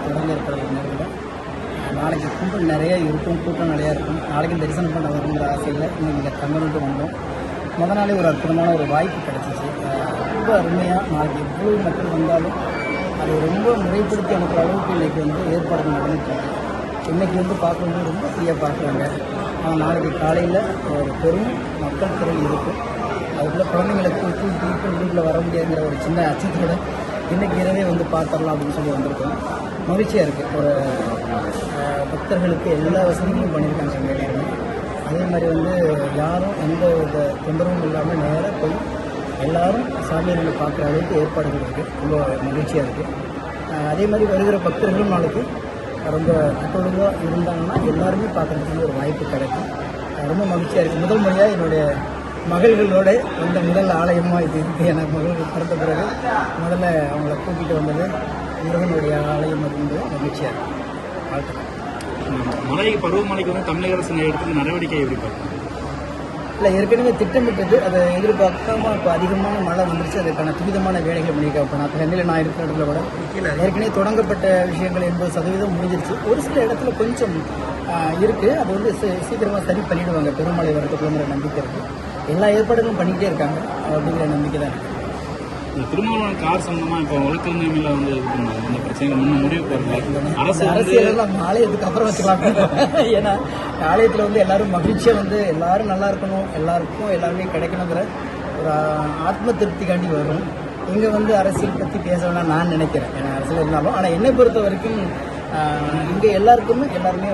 தொடங்க இருக்கிற ஒரு நேரத்தில் நாளைக்கு கும்பல் நிறைய இருக்கும், கூட்டம் நிறையா இருக்கும். நாளைக்கு தரிசனம் பண்ண வருங்கிற ஆசையில் இங்கே தங்கணுட்டு வந்தோம். முதல் நாளே ஒரு அற்புதமான ஒரு வாய்ப்பு கிடச்சிச்சு. ரொம்ப அருமையாக நாளைக்கு எவ்வளோ மக்கள் வந்தாலும் அதை ரொம்ப முறைப்படுத்தி அனுப்புகிற அளவுக்கு இன்றைக்கி ஏற்பாடுகள் நடந்துட்டாங்க. இன்றைக்கி பார்க்கும்போது ரொம்ப ஃப்ரீயாக பார்க்குறாங்க. ஆனால் நாளைக்கு காலையில் ஒரு பெரும் மக்கள் திரள் இருக்கும். அதுக்குள்ளே குழந்தைங்களுக்கு வீட்டில் வர முடியாதுங்கிற ஒரு சின்ன அச்சத்தோடு இன்றைக்கி இரவே பார்த்துடலாம் அப்படின்னு சொல்லி வந்திருக்கோம். மகிழ்ச்சியாக இருக்குது. ஒரு பக்தர்களுக்கு எல்லா வசதிகளும் பண்ணியிருக்காங்க சங்கேரியாங்க. அதே மாதிரி யாரும் எந்த வித தொந்தரவும் இல்லாமல் நேராக போய் எல்லோரும் சாமியை பார்க்குற அளவுக்கு ஏற்பாடுகள் இருக்குது. ரொம்ப மகிழ்ச்சியாக இருக்குது. அதே மாதிரி வருகிற பக்தர்களும் நாளைக்கு ரொம்ப கட்டொழுங்காக இருந்தாங்கன்னா எல்லாருமே பார்க்குறதுக்கு ஒரு வாய்ப்பு கிடைக்கும். ரொம்ப மகிழ்ச்சியாக இருக்குது. முதல் முறையாக என்னுடைய மகள்களோட முதல் ஆலயமாக இது இருக்குது. எனக்கு மகள்கள் பிறந்த பிறகு முதல்ல அவங்கள கூட்டிகிட்டு வந்தது முருகனுடைய ஆலயம் அப்படின்றது மகிழ்ச்சியாக இருக்குது. வாழ்த்துக்கள். மழை பருவமழைக்கு தமிழக அரசு எடுத்து நடவடிக்கை எப்படி பார்க்கணும்? இல்லை, ஏற்கனவே திட்டமிட்டது அதை எதிர்பார்க்காம இப்போ அதிகமான மழை வந்துருச்சு. அதுக்கான துரிதமான வேலைகள் பண்ணியிருக்கேன். இப்போ நான் சென்னையில் நான் இருக்கிற இடத்துல கூட ஏற்கனவே தொடங்கப்பட்ட விஷயங்கள் 80% முடிஞ்சிருச்சு. ஒரு சில இடத்துல கொஞ்சம் இருக்குது. அது சீக்கிரமாக சரி பண்ணிவிடுவாங்க. பெருமழை வரதுக்குங்கிற நம்பிக்கை இருக்குது. எல்லா ஏற்பாடுகளும் பண்ணிக்கிட்டே இருக்காங்க அப்படிங்கிற நம்பிக்கை தான் இருக்குது. திருமாவளவன் கார் சம்பந்தமாக இப்போ வழக்கறிஞர்ல இந்த பிரச்சனைகள் முன்ன முடிவு அரசியலெல்லாம் ஆலயத்துக்கு அப்புறம் வச்சுக்கலாம். ஏன்னா ஆலயத்தில் எல்லாரும் மகிழ்ச்சியாக எல்லாரும் நல்லா இருக்கணும், எல்லாருமே கிடைக்கணுங்கிற ஒரு ஆத்ம திருப்திக்காண்டி வரும். இங்கே அரசியல் பற்றி பேச வேணாம் நான் நினைக்கிறேன். ஏன்னா அரசியல் இருந்தாலும் ஆனால் என்னை பொறுத்த வரைக்கும் இங்கே எல்லாருமே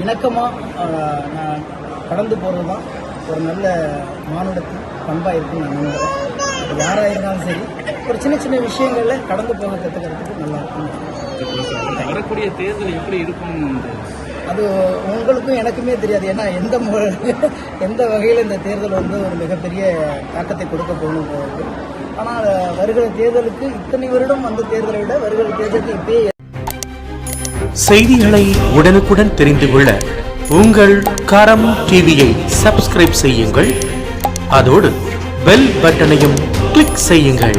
இணக்கமாக நான் கடந்து போகிறது தான் ஒரு நல்ல மானுடத்தின் பண்பாக இருக்குன்னு நான் நம்புகிறேன். யாராக இருந்தாலும் சரி ஒரு சின்ன சின்ன விஷயங்களில் கடந்து போக கற்றுக்கிறதுக்கு நல்லா இருக்கும். வரக்கூடிய தேர்தல் எப்படி இருக்கும் அது உங்களுக்கும் எனக்குமே தெரியாது. ஏன்னா எந்த வகையில் இந்த தேர்தல் ஒரு மிகப்பெரிய தாக்கத்தை கொடுக்க போகுது. ஆனால் வருகிற தேர்தலுக்கு இத்தனை வருடம் வந்த தேர்தலை விட வருகிற தேர்தலுக்கு இப்பயே செய்திகளை உடனுக்குடன் தெரிந்து கொள்ள உங்கள் கரம் டிவியை சப்ஸ்கிரைப் செய்யுங்கள். அதோடு பெல் பட்டனையும் கிளிக் செய்யுங்கள்.